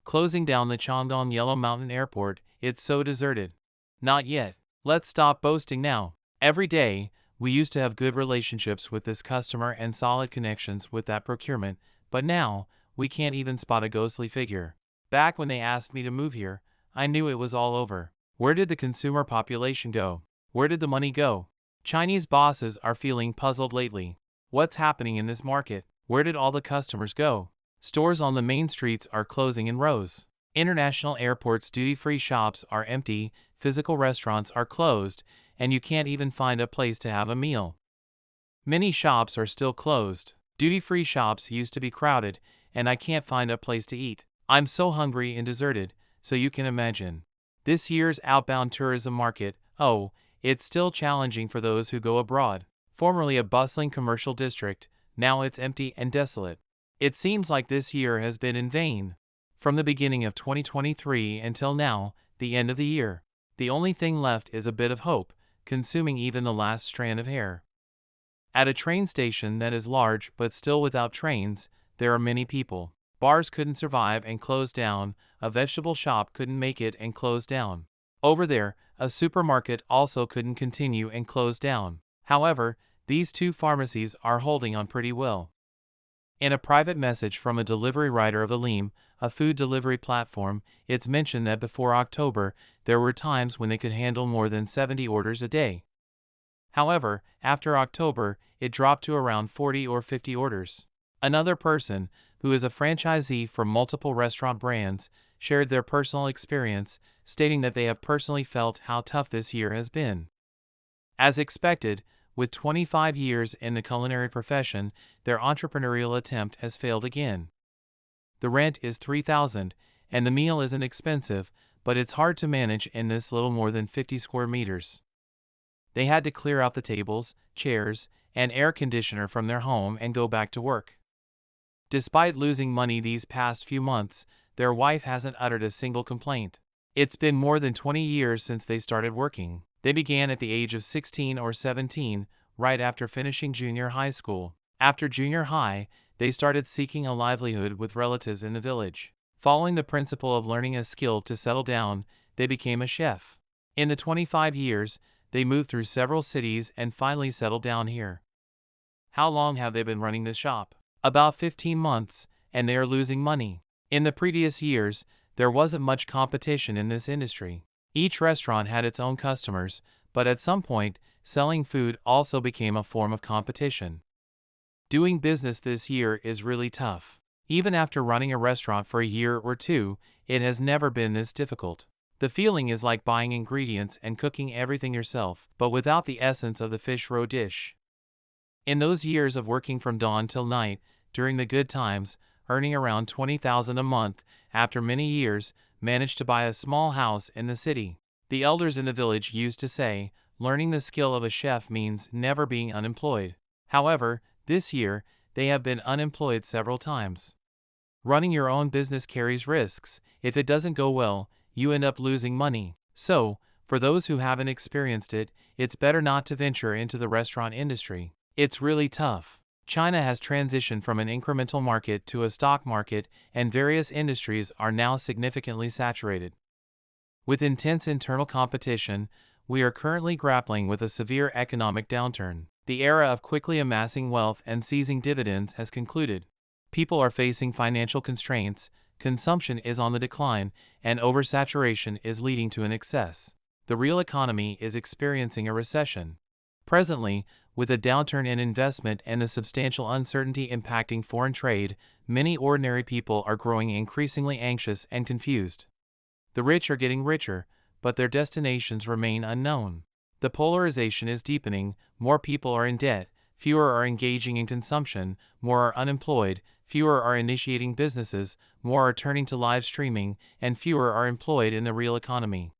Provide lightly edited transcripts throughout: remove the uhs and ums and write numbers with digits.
closing down the Chandong Yellow Mountain Airport. It's so deserted. Not yet. Let's stop boasting now. Every day, we used to have good relationships with this customer and solid connections with that procurement, but now, we can't even spot a ghostly figure. Back when they asked me to move here, I knew it was all over. Where did the consumer population go? Where did the money go? Chinese bosses are feeling puzzled lately. What's happening in this market? Where did all the customers go? Stores on the main streets are closing in rows. International airports' duty-free shops are empty, physical restaurants are closed, and you can't even find a place to have a meal. Many shops are still closed. Duty-free shops used to be crowded, and I can't find a place to eat. I'm so hungry and deserted, so you can imagine. This year's outbound tourism market, it's still challenging for those who go abroad. Formerly a bustling commercial district, now it's empty and desolate. It seems like this year has been in vain. From the beginning of 2023 until now, the end of the year, the only thing left is a bit of hope, consuming even the last strand of hair. At a train station that is large but still without trains, there are many people. Bars couldn't survive and closed down, a vegetable shop couldn't make it and closed down. Over there, a supermarket also couldn't continue and closed down. However, these two pharmacies are holding on pretty well. In a private message from a delivery rider of Aleem, a food delivery platform, it's mentioned that before October, there were times when they could handle more than 70 orders a day. However, after October, it dropped to around 40 or 50 orders. Another person, who is a franchisee for multiple restaurant brands, shared their personal experience, stating that they have personally felt how tough this year has been. As expected, with 25 years in the culinary profession, their entrepreneurial attempt has failed again. The rent is $3,000, and the meal isn't expensive, but it's hard to manage in this little more than 50 square meters. They had to clear out the tables, chairs, and air conditioner from their home and go back to work. Despite losing money these past few months, their wife hasn't uttered a single complaint. It's been more than 20 years since they started working. They began at the age of 16 or 17, right after finishing junior high school. After junior high, they started seeking a livelihood with relatives in the village. Following the principle of learning a skill to settle down, they became a chef. In the 25 years, they moved through several cities and finally settled down here. How long have they been running this shop? About 15 months, and they are losing money. In the previous years, there wasn't much competition in this industry. Each restaurant had its own customers, but at some point, selling food also became a form of competition. Doing business this year is really tough. Even after running a restaurant for a year or two, it has never been this difficult. The feeling is like buying ingredients and cooking everything yourself, but without the essence of the fish roe dish. In those years of working from dawn till night, during the good times, earning around $20,000 a month, after many years, managed to buy a small house in the city. The elders in the village used to say, learning the skill of a chef means never being unemployed. However, this year, they have been unemployed several times. Running your own business carries risks. If it doesn't go well, you end up losing money. So, for those who haven't experienced it, it's better not to venture into the restaurant industry. It's really tough. China has transitioned from an incremental market to a stock market, and various industries are now significantly saturated. With intense internal competition, we are currently grappling with a severe economic downturn. The era of quickly amassing wealth and seizing dividends has concluded. People are facing financial constraints, consumption is on the decline, and oversaturation is leading to an excess. The real economy is experiencing a recession. Presently, with a downturn in investment and the substantial uncertainty impacting foreign trade, many ordinary people are growing increasingly anxious and confused. The rich are getting richer, but their destinations remain unknown. The polarization is deepening, more people are in debt, fewer are engaging in consumption, more are unemployed, fewer are initiating businesses, more are turning to live streaming, and fewer are employed in the real economy.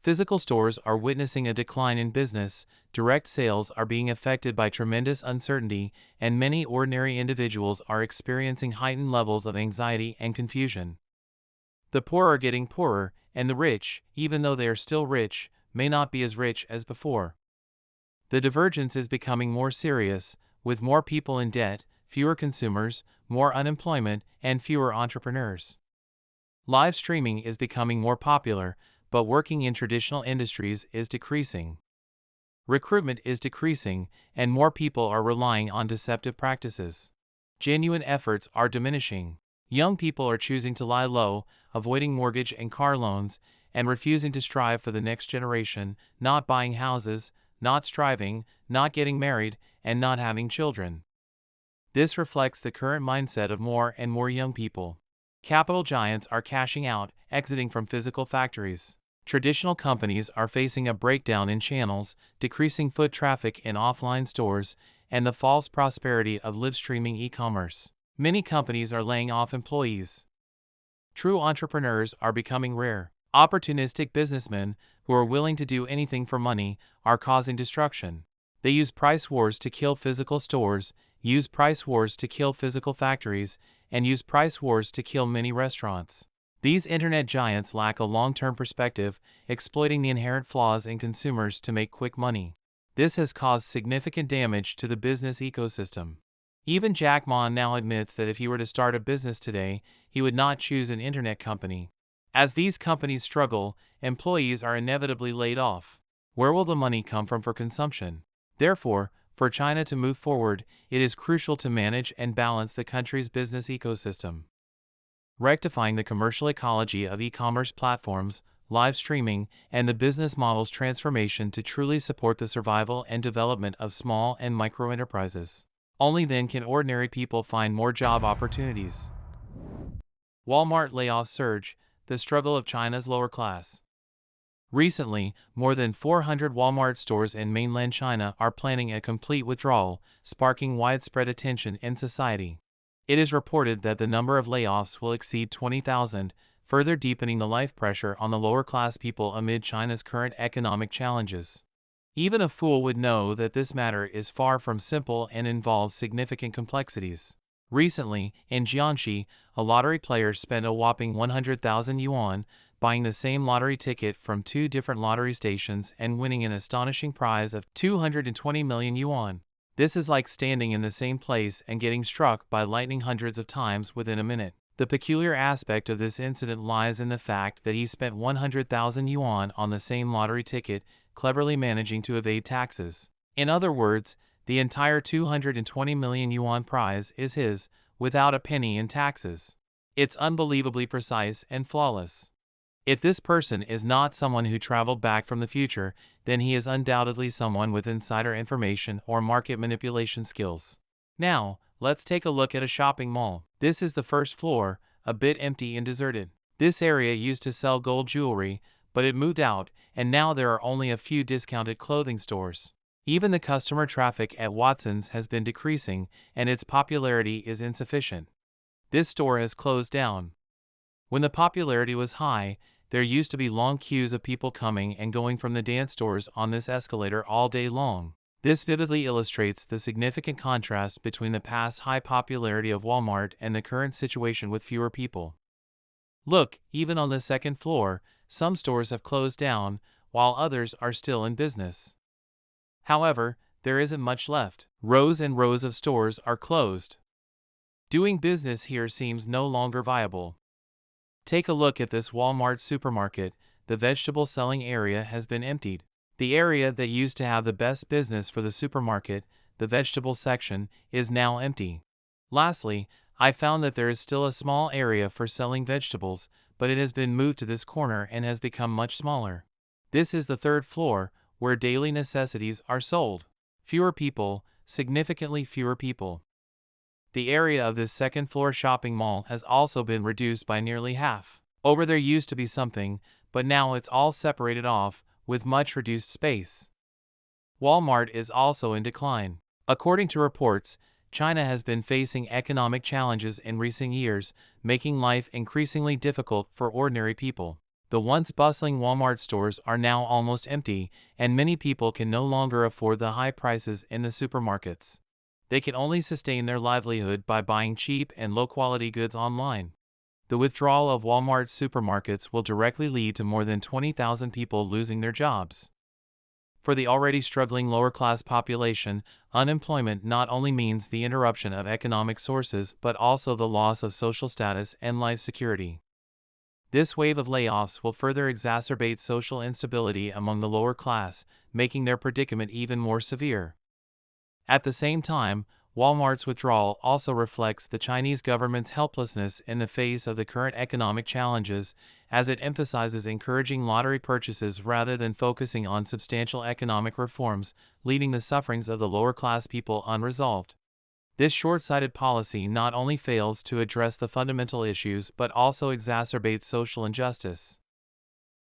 Physical stores are witnessing a decline in business, direct sales are being affected by tremendous uncertainty, and many ordinary individuals are experiencing heightened levels of anxiety and confusion. The poor are getting poorer, and the rich, even though they are still rich, may not be as rich as before. The divergence is becoming more serious, with more people in debt, fewer consumers, more unemployment, and fewer entrepreneurs. Live streaming is becoming more popular, but working in traditional industries is decreasing. Recruitment is decreasing, and more people are relying on deceptive practices. Genuine efforts are diminishing. Young people are choosing to lie low, avoiding mortgage and car loans, and refusing to strive for the next generation, not buying houses, not striving, not getting married, and not having children. This reflects the current mindset of more and more young people. Capital giants are cashing out, exiting from physical factories. Traditional companies are facing a breakdown in channels, decreasing foot traffic in offline stores, and the false prosperity of live streaming e-commerce. Many companies are laying off employees. True entrepreneurs are becoming rare. Opportunistic businessmen, who are willing to do anything for money, are causing destruction. They use price wars to kill physical stores, use price wars to kill physical factories, and use price wars to kill many restaurants. These internet giants lack a long-term perspective, exploiting the inherent flaws in consumers to make quick money. This has caused significant damage to the business ecosystem. Even Jack Ma now admits that if he were to start a business today, he would not choose an internet company. As these companies struggle, employees are inevitably laid off. Where will the money come from for consumption? Therefore, for China to move forward, it is crucial to manage and balance the country's business ecosystem. Rectifying the commercial ecology of e-commerce platforms, live streaming, and the business model's transformation to truly support the survival and development of small and micro enterprises. Only then can ordinary people find more job opportunities. Walmart layoffs surge, the struggle of China's lower class. Recently, more than 400 Walmart stores in mainland China are planning a complete withdrawal, sparking widespread attention in society. It is reported that the number of layoffs will exceed 20,000, further deepening the life pressure on the lower class people amid China's current economic challenges. Even a fool would know that this matter is far from simple and involves significant complexities. Recently, in Jiangxi, a lottery player spent a whopping 100,000 yuan buying the same lottery ticket from 2 different lottery stations and winning an astonishing prize of 220 million yuan. This is like standing in the same place and getting struck by lightning hundreds of times within a minute. The peculiar aspect of this incident lies in the fact that he spent 100,000 yuan on the same lottery ticket, cleverly managing to evade taxes. In other words, the entire 220 million yuan prize is his, without a penny in taxes. It's unbelievably precise and flawless. If this person is not someone who traveled back from the future, then he is undoubtedly someone with insider information or market manipulation skills. Now, let's take a look at a shopping mall. This is the first floor, a bit empty and deserted. This area used to sell gold jewelry, but it moved out, and now there are only a few discounted clothing stores. Even the customer traffic at Watson's has been decreasing, and its popularity is insufficient. This store has closed down. When the popularity was high, there used to be long queues of people coming and going from the dance stores on this escalator all day long. This vividly illustrates the significant contrast between the past high popularity of Walmart and the current situation with fewer people. Look, even on the second floor, some stores have closed down, while others are still in business. However, there isn't much left. Rows and rows of stores are closed. Doing business here seems no longer viable. Take a look at this Walmart supermarket. The vegetable selling area has been emptied. The area that used to have the best business for the supermarket, the vegetable section, is now empty. Lastly, I found that there is still a small area for selling vegetables, but it has been moved to this corner and has become much smaller. This is the third floor, where daily necessities are sold. Fewer people, significantly fewer people. The area of this second floor shopping mall has also been reduced by nearly half. Over there used to be something, but now it's all separated off, with much reduced space. Walmart is also in decline. According to reports, China has been facing economic challenges in recent years, making life increasingly difficult for ordinary people. The once bustling Walmart stores are now almost empty, and many people can no longer afford the high prices in the supermarkets. They can only sustain their livelihood by buying cheap and low-quality goods online. The withdrawal of Walmart supermarkets will directly lead to more than 20,000 people losing their jobs. For the already struggling lower-class population, unemployment not only means the interruption of economic sources but also the loss of social status and life security. This wave of layoffs will further exacerbate social instability among the lower class, making their predicament even more severe. At the same time, Walmart's withdrawal also reflects the Chinese government's helplessness in the face of the current economic challenges, as it emphasizes encouraging lottery purchases rather than focusing on substantial economic reforms, leaving the sufferings of the lower class people unresolved. This short-sighted policy not only fails to address the fundamental issues but also exacerbates social injustice.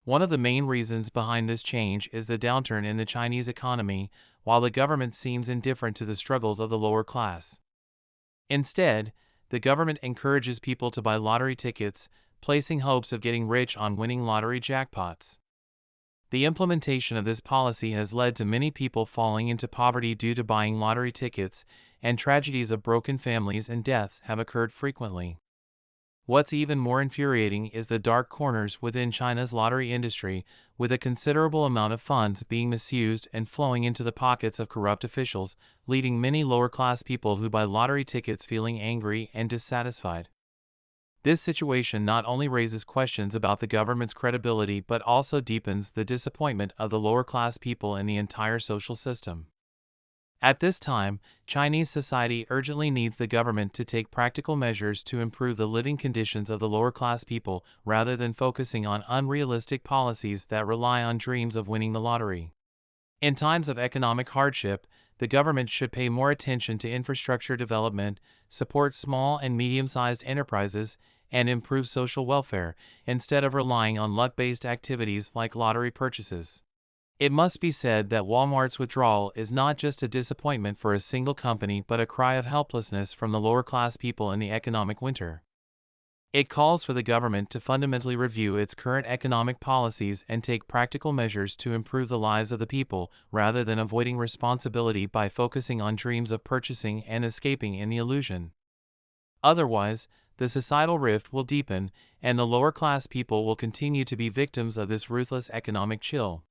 One of the main reasons behind this change is the downturn in the Chinese economy, while the government seems indifferent to the struggles of the lower class. Instead, the government encourages people to buy lottery tickets, placing hopes of getting rich on winning lottery jackpots. The implementation of this policy has led to many people falling into poverty due to buying lottery tickets, and tragedies of broken families and deaths have occurred frequently. What's even more infuriating is the dark corners within China's lottery industry, with a considerable amount of funds being misused and flowing into the pockets of corrupt officials, leaving many lower-class people who buy lottery tickets feeling angry and dissatisfied. This situation not only raises questions about the government's credibility but also deepens the disappointment of the lower-class people in the entire social system. At this time, Chinese society urgently needs the government to take practical measures to improve the living conditions of the lower-class people rather than focusing on unrealistic policies that rely on dreams of winning the lottery. In times of economic hardship, the government should pay more attention to infrastructure development, support small and medium-sized enterprises, and improve social welfare, instead of relying on luck-based activities like lottery purchases. It must be said that Walmart's withdrawal is not just a disappointment for a single company but a cry of helplessness from the lower-class people in the economic winter. It calls for the government to fundamentally review its current economic policies and take practical measures to improve the lives of the people, rather than avoiding responsibility by focusing on dreams of purchasing and escaping in the illusion. Otherwise, the societal rift will deepen, and the lower-class people will continue to be victims of this ruthless economic chill.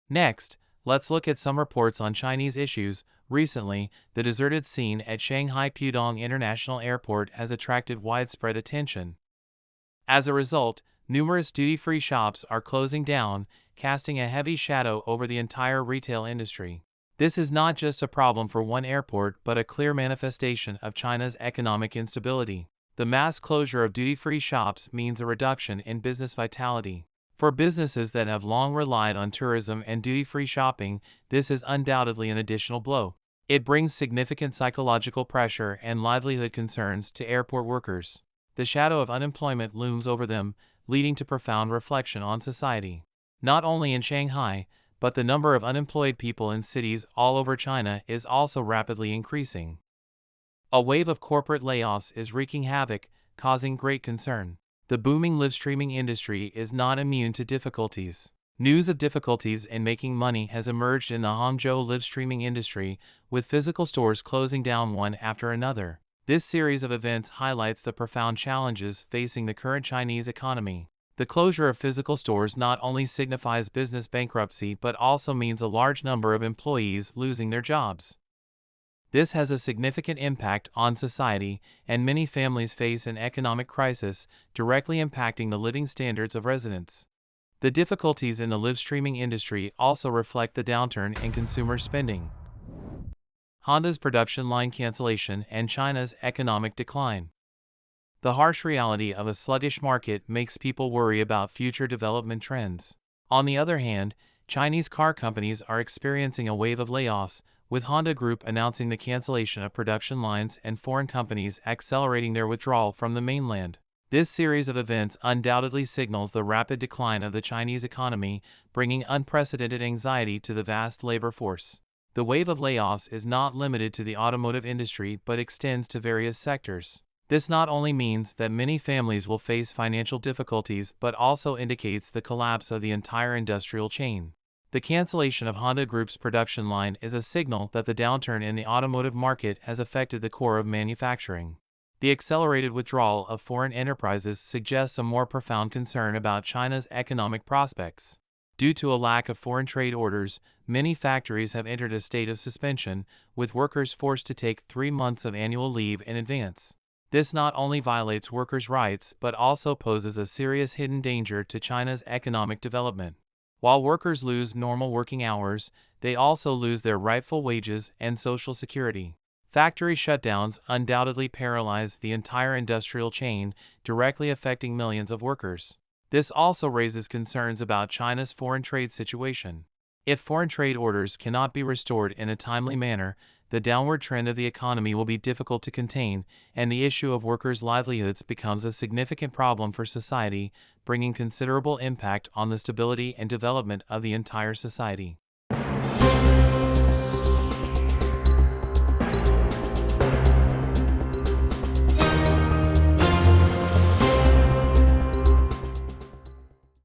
Next, let's look at some reports on Chinese issues. Recently, the deserted Xi'an at Shanghai Pudong International Airport has attracted widespread attention. As a result, numerous duty-free shops are closing down, casting a heavy shadow over the entire retail industry. This is not just a problem for one airport but a clear manifestation of China's economic instability. The mass closure of duty-free shops means a reduction in business vitality. For businesses that have long relied on tourism and duty-free shopping, this is undoubtedly an additional blow. It brings significant psychological pressure and livelihood concerns to airport workers. The shadow of unemployment looms over them, leading to profound reflection on society. Not only in Shanghai, but the number of unemployed people in cities all over China is also rapidly increasing. A wave of corporate layoffs is wreaking havoc, causing great concern. The booming live-streaming industry is not immune to difficulties. News of difficulties in making money has emerged in the Hangzhou live-streaming industry, with physical stores closing down one after another. This series of events highlights the profound challenges facing the current Chinese economy. The closure of physical stores not only signifies business bankruptcy but also means a large number of employees losing their jobs. This has a significant impact on society, and many families face an economic crisis, directly impacting the living standards of residents. The difficulties in the live-streaming industry also reflect the downturn in consumer spending, Honda's production line cancellation, and China's economic decline. The harsh reality of a sluggish market makes people worry about future development trends. On the other hand, Chinese car companies are experiencing a wave of layoffs, with Honda Group announcing the cancellation of production lines and foreign companies accelerating their withdrawal from the mainland. This series of events undoubtedly signals the rapid decline of the Chinese economy, bringing unprecedented anxiety to the vast labor force. The wave of layoffs is not limited to the automotive industry but extends to various sectors. This not only means that many families will face financial difficulties but also indicates the collapse of the entire industrial chain. The cancellation of Honda Group's production line is a signal that the downturn in the automotive market has affected the core of manufacturing. The accelerated withdrawal of foreign enterprises suggests a more profound concern about China's economic prospects. Due to a lack of foreign trade orders, many factories have entered a state of suspension, with workers forced to take 3 months of annual leave in advance. This not only violates workers' rights but also poses a serious hidden danger to China's economic development. While workers lose normal working hours, they also lose their rightful wages and social security. Factory shutdowns undoubtedly paralyze the entire industrial chain, directly affecting millions of workers. This also raises concerns about China's foreign trade situation. If foreign trade orders cannot be restored in a timely manner, the downward trend of the economy will be difficult to contain, and the issue of workers' livelihoods becomes a significant problem for society, bringing considerable impact on the stability and development of the entire society.